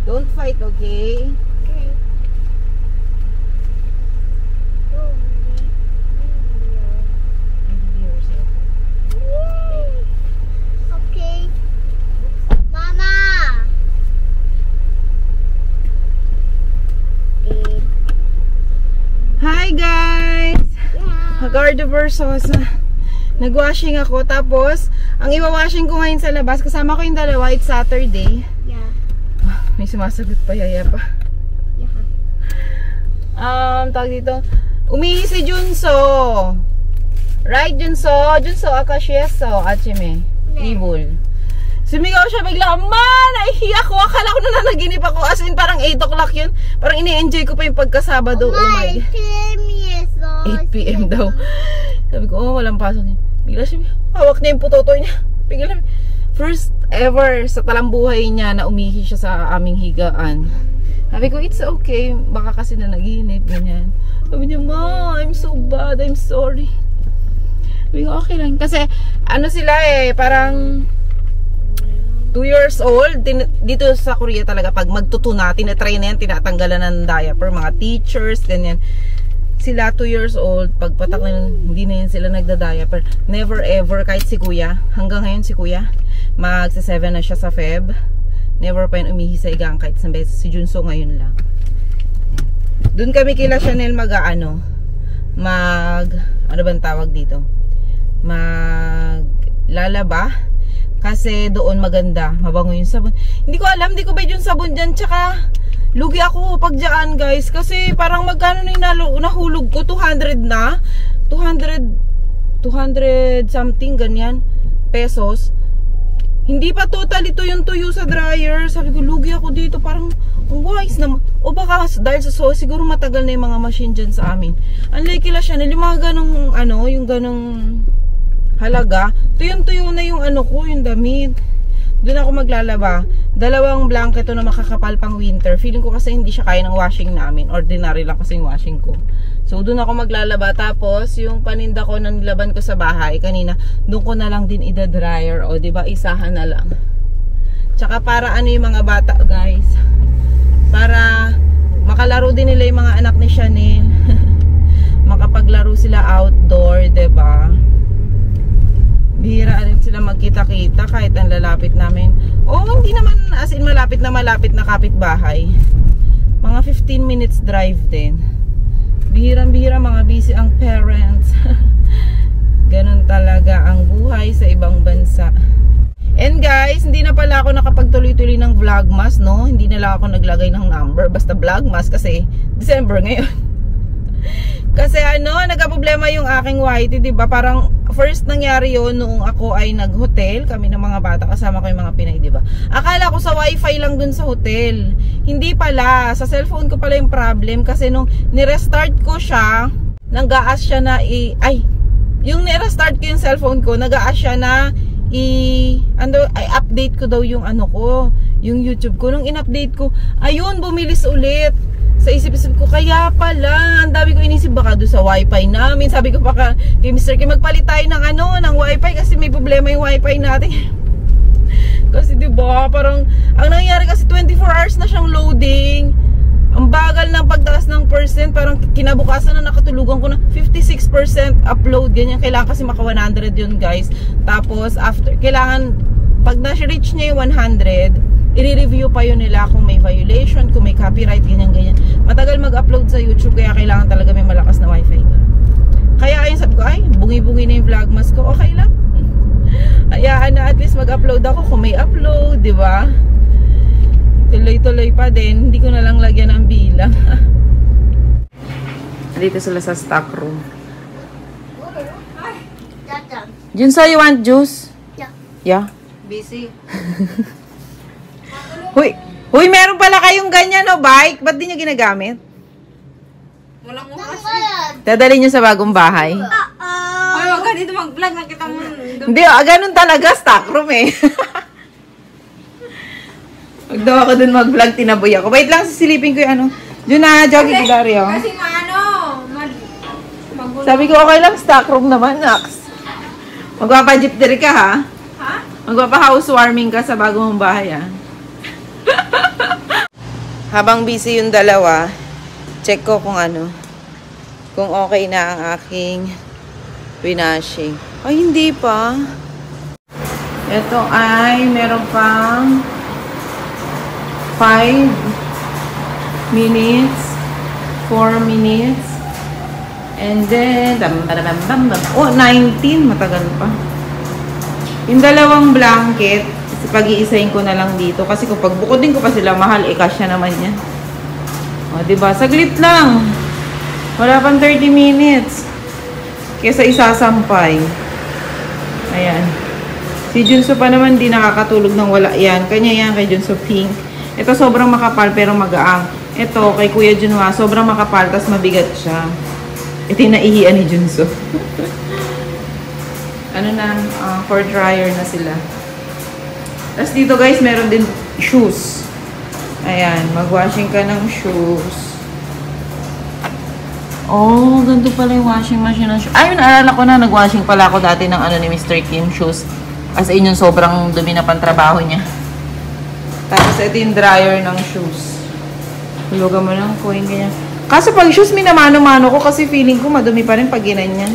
Don't fight, okay? Okay. Okay. Mama. Hi guys! Yeah. Hagardo Versos. Nag-washing ako. Tapos, ang iwa-washing ko ngayon sa labas, kasama ko yung dalawa, it's Saturday. Yeah. May sumasagot pa, yaya pa. Yeah. Tawag dito. Umihi si Junso. Right, Junso? Junso, akashieso, achime. Evil. Sumigaw siya bigla, man! Naihi ako. Akala ko na nanaginip ako. As in, parang 8 o'clock yun. Parang ini-enjoy ko pa yung pagkasabado. Oh my. 8 p.m. yes. 8 p.m. daw. Sabi ko, oh, walang pasok niya. Bigla siya, hawak niya yung putotoy niya. Bigla, first ever sa talambuhay niya na umihi siya sa aming higaan. Sabi ko, it's okay. Baka kasi na naginip, ganyan. Sabi niya, ma, I'm so bad. I'm sorry. Sabi ko, okay lang. Kasi, ano sila parang 2 years old. Dito sa Korea talaga, pag magtutuna, tinatry na yan, tinatanggalan ng diaper. Mga teachers, ganyan. Sila 2 years old, pagpatak na hindi na yan sila nagda-diaper. Never ever, kahit si kuya, hanggang ngayon si kuya, magsa-7 na siya sa Feb. Never pa yun umihi sa igang kahit isang beses. Si Junso ngayon lang. Doon kami kila Chanel ano bang tawag dito? Lalaba. Kasi doon maganda, mabango yung sabon. Hindi ko alam, hindi ko ba yung sabon dyan. Tsaka, lugi ako pag dyan guys. Kasi parang magkano na yung nahulog ko? 200 na? 200 something, ganyan, pesos. Hindi pa total ito yung tuyo sa dryer. Sabi ko, lugi ako dito. Parang, wise naman. O baka dahil sa siguro matagal na yung mga machine dyan sa amin. Unlike kila Chanel, yung mga ganong, yung ganong halaga. Tuyo na yung ko, yung damit. Doon ako maglalaba. 2 blanket na makakapal pang winter. Feeling ko kasi hindi siya kaya ng washing namin. Ordinary lang kasi yung washing ko. So, doon ako maglalaba. Tapos, yung paninda ko na nilaban ko sa bahay kanina, doon ko na lang din ida-dryer. O, diba? Isahan na lang. Tsaka para yung mga bata, guys. Para makalaro din nila yung mga anak ni Chanel. Makapaglaro sila outdoor, diba? Bihira rin sila magkita-kita kahit ang lalapit namin. Hindi naman as in malapit na kapitbahay. Mga 15 minutes drive din. Bihirang-bihira, mga busy ang parents. Ganun talaga ang buhay sa ibang bansa. And guys, hindi na pala ako nakapagtuloy-tuloy ng vlogmas, no? Hindi na lang ako naglagay ng number. Basta vlogmas kasi December ngayon. Kasi nagka-problema yung aking YT, diba? Parang first nangyari yun noong ako ay nag-hotel. Kami ng mga bata, kasama ko yung mga Pinay, diba? Akala ko sa wifi lang dun sa hotel. Hindi pala. Sa cellphone ko pala yung problem. Kasi nung nirestart ko siya, nag-aas siya na yung nirestart ko yung cellphone ko, nag-aas siya na update ko daw yung yung YouTube ko. Nung in-update ko, ayun, bumilis ulit. Sa isip-isip ko, kaya pala, ang dami ko inisip, baka doon sa wifi namin. Sabi ko pa kay Mr. Kim, magpalit tayo ng ng wifi kasi may problema yung wifi natin. Kasi diba, parang, ang nangyari kasi 24 hours na siyang loading. Ang bagal ng pagtaas ng percent, parang kinabukasan na nakatulugan ko na 56% upload, ganyan. Kailangan kasi maka 100 yun guys. Tapos, kailangan, pag na-reach niya yung 100, i-review pa yun nila kung may violation, kung may copyright, ganyan-ganyan. Matagal mag-upload sa YouTube, kaya kailangan talaga may malakas na wifi ka. Kaya ayun, sabi ko, bungi-bungi na yung vlogmas ko, okay lang. Hayaan na, at least mag-upload ako kung may upload, di ba? Tuloy-tuloy pa din. Hindi ko na lang lagyan ng bilang. Dito sila sa stock room. Junso, you want juice? Yeah. Yeah? Busy. Huy, meron pala kayong ganyan, no, bike? Ba't di nyo ginagamit? Walang Dadali nyo sa bagong bahay? Ay, wag ka dito mag-vlog. Nakita mo. Hindi, ganun talaga, stock room eh. Pag daw ako dun mag-vlog, tinaboy ako. Wait lang, sisilipin ko yung ano. Diyan na, jogging Dario. Kasi Sabi ko, okay lang, stock room naman, Nax. Magpapa-jeep diri ka, ha? Ha? Magpapa-housewarming ka sa bagong bahay, ha? Habang busy yung dalawa, check ko kung ano, kung okay na ang aking winashing. Ay, hindi pa. Ito ay meron pang 5 minutes, 4 minutes, and then, oh, 19, matagal pa. Yung dalawang blanket, pag-iisahin ko na lang dito. Kasi kung pagbukodin ko pa sila, mahal, kasya naman yan. O, diba? Saglit lang. Wala pang 30 minutes. Kesa isasampay. Ayan. Si Junso pa naman, di nakakatulog ng wala yan. Kanya yan, kay Junso pink. Ito sobrang makapal, pero magaang. Ito, kay Kuya Junwa, sobrang makapal, tas mabigat siya. Ito yung naihian ni Junso. Ano na, for dryer na sila. Tapos dito guys, meron din shoes. Ayan, mag-washing ka ng shoes. Oh, ganito pala yung washing machine ng shoes. Ay, naalala ko na, nag-washing pala ako dati ng ano ni Mr. Kim shoes. As in yung sobrang dumi na pantrabaho niya. Tapos ito yung dryer ng shoes. Hulugan mo lang, coin ganyan. Kaso pag shoes, minamano-mano ko kasi feeling ko madumi pa rin pag ginanyan.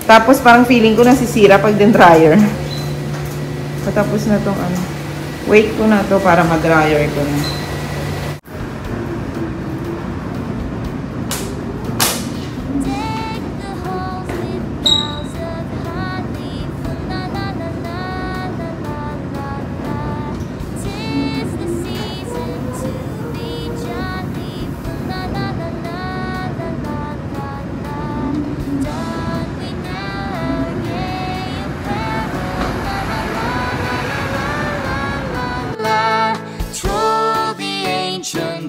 Tapos parang feeling ko nasisira pag din dryer. Patapos na tong ano. Wait ko na to para mag-dryer ko na.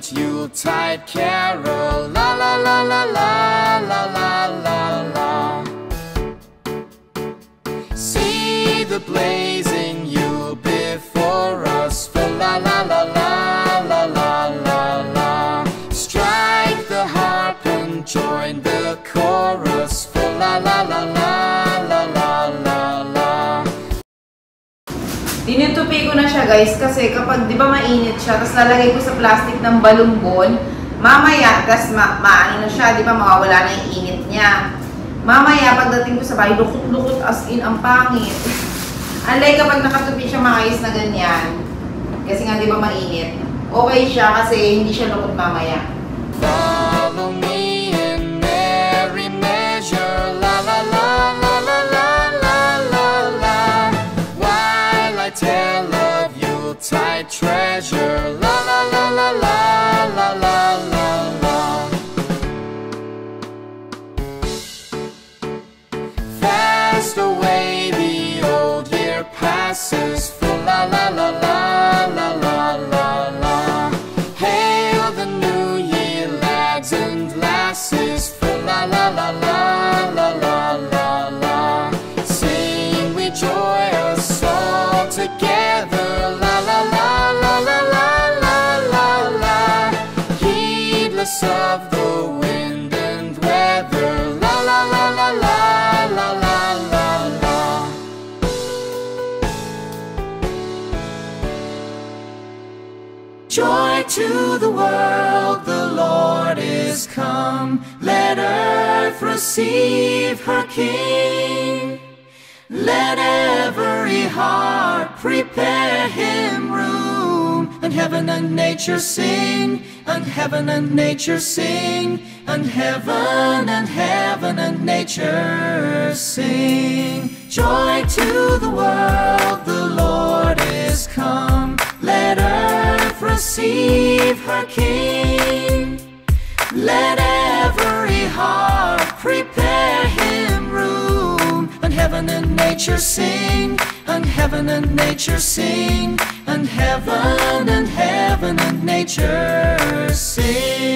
Yuletide carol, la la la la la la la la la. See the blazing Yule before us, la la la la la la la la. Strike the harp and join the chorus, la la la la la la la la. Tinutupi ko na siya guys kasi kapag di ba mainit siya tapos lalagay ko sa plastic ng balumbon, mamaya tapos maano na siya, di ba mawawala na yung init niya. Mamaya pagdating ko sa bahay, lukot-lukot as in ang pangit. Unlike kapag nakatupi siya maayos na ganyan, kasi nga di ba mainit, okay siya kasi hindi siya lukot mamaya. Follow me in merry measure, la la la la la la la la la. While I tell of Yuletide treasure, la la la la la la la la la. Fast away the old year passes, la la la la la la la la. Hail the new year, lads and lasses, la la la la la la la la. Sing we joyous all together, la la la la la la la la la. Heedless of the wind and weather, la la la la la la la la la. Joy to the world, the Lord is come. Let earth receive her King. Let every heart prepare him room. And heaven and nature sing, and heaven and nature sing, and heaven and nature sing. Joy to the world, the Lord is come. Let earth receive receive her King. Let every heart prepare him room. And heaven and nature sing, and heaven and nature sing, and heaven and nature sing.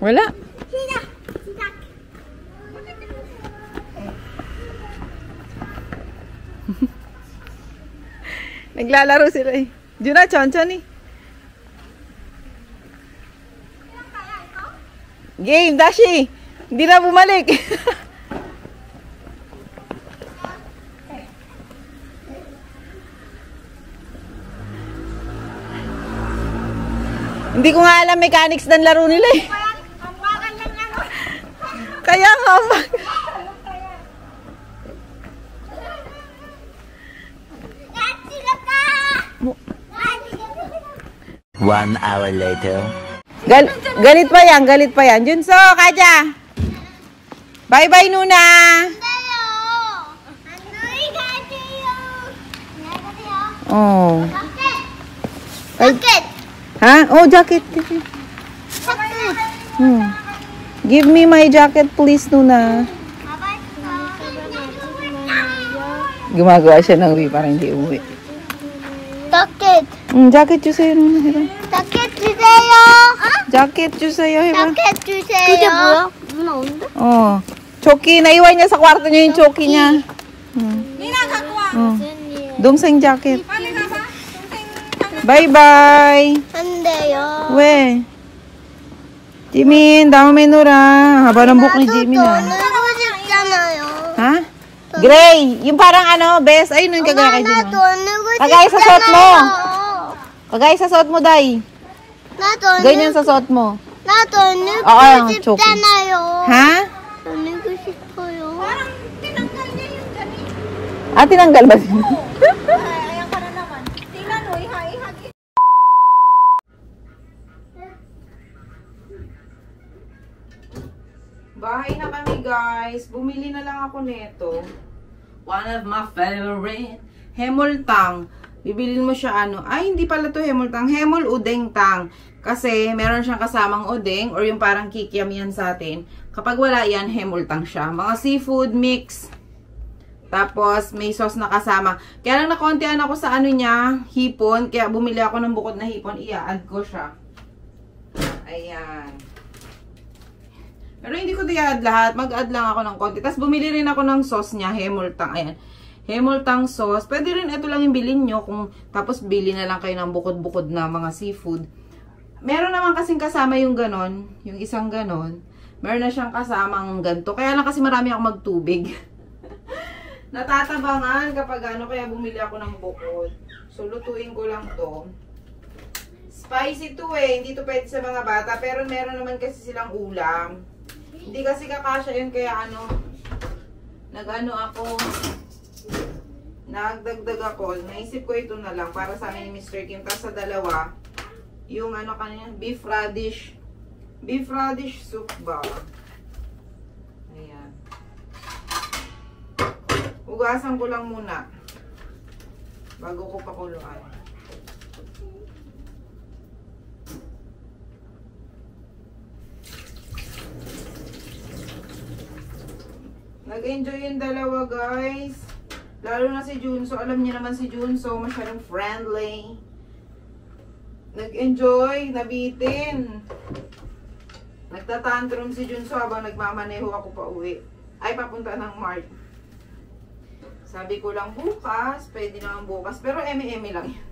Wala. Naglalaro sila eh. Juna, 천천히. Game, Dashi. Hindi na bumalik. Hindi ko nga alam mechanics ng laro nila eh. Kaya nga ba? 1 hour later. Galit pa yan. Junso, Kaja. Bye-bye, Nuna. Oh. Jacket. Ha? Oh, jacket. Give me my jacket, please, Nuna. Gumagawa siya ng parang hindi uwi. Jacket. jacket 주세요, Nuna. 자켓 주세요. jacket 주세요, 해봐. 자켓 주세요. 그게 뭐야? 누나 온대? 조끼, naiwan niya sa kwarto niya yung 조끼 niya. Nina, 갖고 와. 동생 jacket. 빨리 가봐. 동생 Bye-bye. 안 돼요. 왜? Jimin, dami may nura. Haba ng buhok ni Jimin, 돈 ah. 내고 싶잖아요. Ha? Gray, yung parang ano, best. Ayun yung kagaya kay 나 Jimin. 돈 내고 Kagaya sa suot mo. 싶잖아요. Kagaya sa suot mo, Day. 나돈 Ganyan sa suot mo. 나돈 내고 Oo, 싶잖아요. Ha? 돈 내고 싶어요. tinanggal niya yung ganito. Ah, tinanggal ba? Ayan ka na naman. Tingnan mo, ihagi. Bahay na kami, guys. Bumili na lang ako nito. One of my favorite. Hemultang. Bibilin mo siya ano. Ay, hindi pala to hemultang. Hemul udeng tang. Kasi meron siyang kasamang udeng or yung parang kikiam yan sa atin. Kapag wala yan, hemultang siya. Mga seafood mix. Tapos, may sauce na kasama. Kaya lang nakontian ako sa ano niya, hipon. Kaya bumili ako ng bukod na hipon. Ia-add ko siya. Ayan. Pero hindi ko i-add lahat. Mag-add lang ako ng konti. Tapos bumili rin ako ng sauce niya. Hemultang. Ayan. Hemultang sauce. Pwede rin ito lang yung bilhin nyo. Tapos bili na lang kayo ng bukod-bukod na mga seafood. Meron naman kasing kasama yung ganon. Yung isang ganon. Meron na siyang kasamang ganito. Kaya lang kasi marami akong magtubig. Natatabangan kapag ano. Kaya bumili ako ng bukod. So lutuin ko lang to. Spicy to eh. Hindi to pwede sa mga bata. Pero meron naman kasi silang ulam. Hindi kasi kakasya yun, kaya ano, nagdagdag ako. Naisip ko ito na lang para sa amin ni Mr. Kim. Tapos sa dalawa, yung ano kanina, beef radish Beef radish soup ba? Ayan. Hugasan ko lang muna. Bago ko pakuluan. Nag-enjoy yung dalawa, guys. Lalo na si Junso. Alam niyo naman si Junso, masyadong friendly. Nag-enjoy, nabitin. Nagtatantrum si Junso habang nagmamaneho ako pa uwi. Ay, papunta ng Mart. Sabi ko lang bukas, pwede naman bukas. Pero eme-eme lang yan.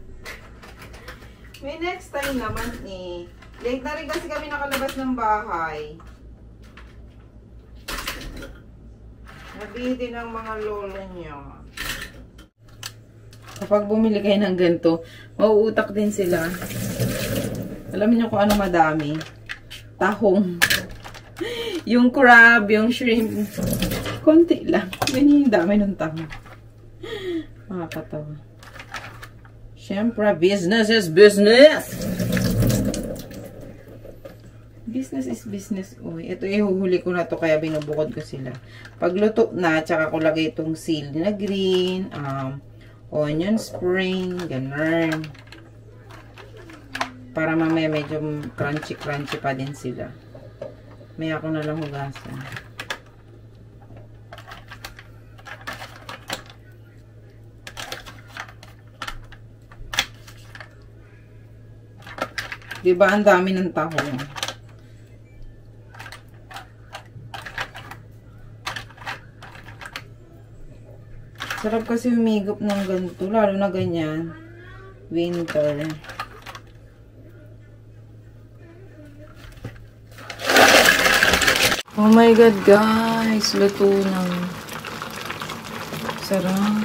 May next time naman eh. Late na rin kasi kami nakalabas ng bahay. Nabitin ang mga lolo niya. Kapag bumili kayo ng ganito, mauutak din sila. Alam niyo kung ano madami? Tahong. Yung crab, yung shrimp. Konti lang. Ganyan yung dami ng tahong. Makakatawa. Siyempre, business is business! Business is business. Uy, ito ihuhuli ko na to kaya binubukod ko sila. Pag luto na, tsaka ko lagay itong seal na green, onion spring, ganun. Para mamaya medyo crunchy-crunchy pa din sila. May ako na lang hugasan. Diba ang dami ng tahong? Sarap kasi humigop ng ganito, lalo na ganyan. Winter. Oh my God, guys. Luto na. Sarap.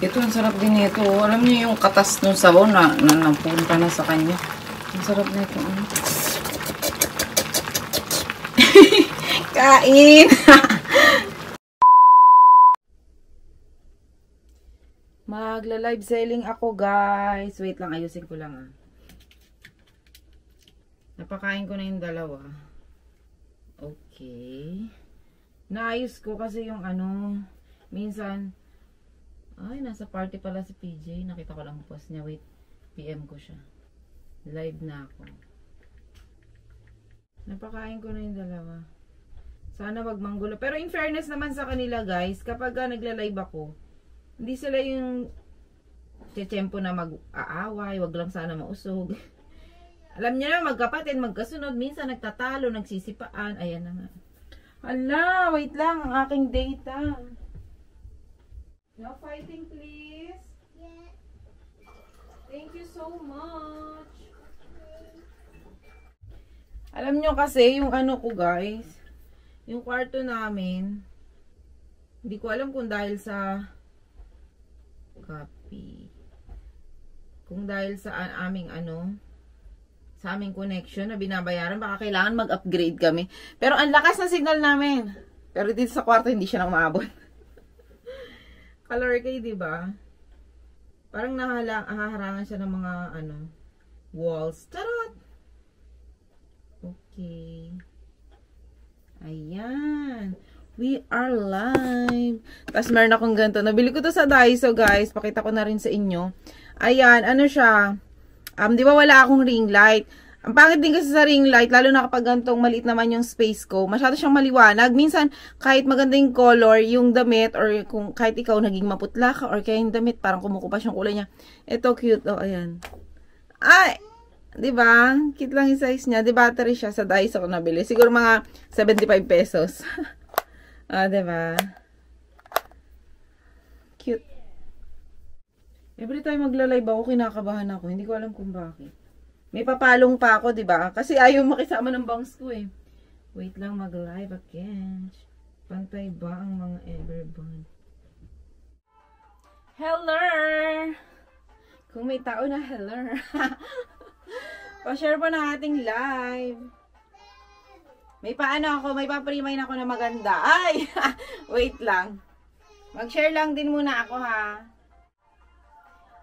Ito, ang sarap din ito. Alam niyo yung katas ng sabaw na napunta na sa kanya. Ang sarap na ito. Kain! Magla-live selling ako, guys. Wait lang, ayusin ko lang Napakain ko na yung dalawa. Okay. Naayos ko kasi yung minsan, ay, nasa party pala si PJ. Nakita ko lang post niya. Wait, PM ko siya. Live na ako. Napakain ko na yung dalawa. Sana wag manggulo. Pero in fairness naman sa kanila, guys, kapag nagla-live ako, hindi sila yung tiyempo na mag-aaway. Wag lang sana mausog. Alam niyo na, magkapatid, magkasunod. Minsan nagtatalo, nagsisipaan. Ayan na nga. Hala, wait lang. Ang aking data. No fighting, please. Yes. Thank you so much. Alam niyo kasi, yung ko, guys. Yung kwarto namin. Hindi ko alam kung dahil sa copy. Kung dahil sa aming sa aming connection na binabayaran, baka kailangan mag-upgrade kami. Pero ang lakas ng signal namin. Pero dito sa kwarto hindi siya nang maabot. Color kay, 'di ba? Parang nahaharangan siya ng mga walls. Tarot. Okay. Ayan. We are live. Tapos meron akong ganito. Nabili ko to sa Daiso, guys. Pakita ko na rin sa inyo. Ayan, siya. Di ba wala akong ring light? Ang pangit din kasi sa ring light, lalo na kapag gantong maliit naman yung space ko, masyado siyang maliwanag. Minsan, kahit maganda yung color, yung damit, or kung kahit ikaw naging maputla ka, or kaya yung damit, parang kumukupas yung kulay niya. Ito, cute. Oh, ayan. Ay! Diba? Cute lang yung size niya. Di battery siya sa Daiso ko nabili. Siguro mga 75 pesos. Diba? Cute. Every time magla-live ako, kinakabahan ako. Hindi ko alam kung bakit. May papalong pa ako, diba? Kasi ayaw makisama ng bangs ko eh. Wait lang, mag-live again. Pantay ba ang mga everyone? Hello! Kung may tao na hello. Pa-share po ng ating live. May may pa-pre-mine ako na maganda. Ay! Wait lang. Mag-share lang din muna ako, ha?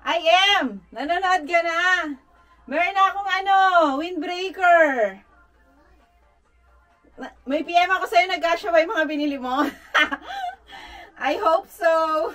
I am! Nanonood ka na! Meron na akong windbreaker! May PM ako sa'yo, nag-gasya ba yung mga binili mo? I hope so.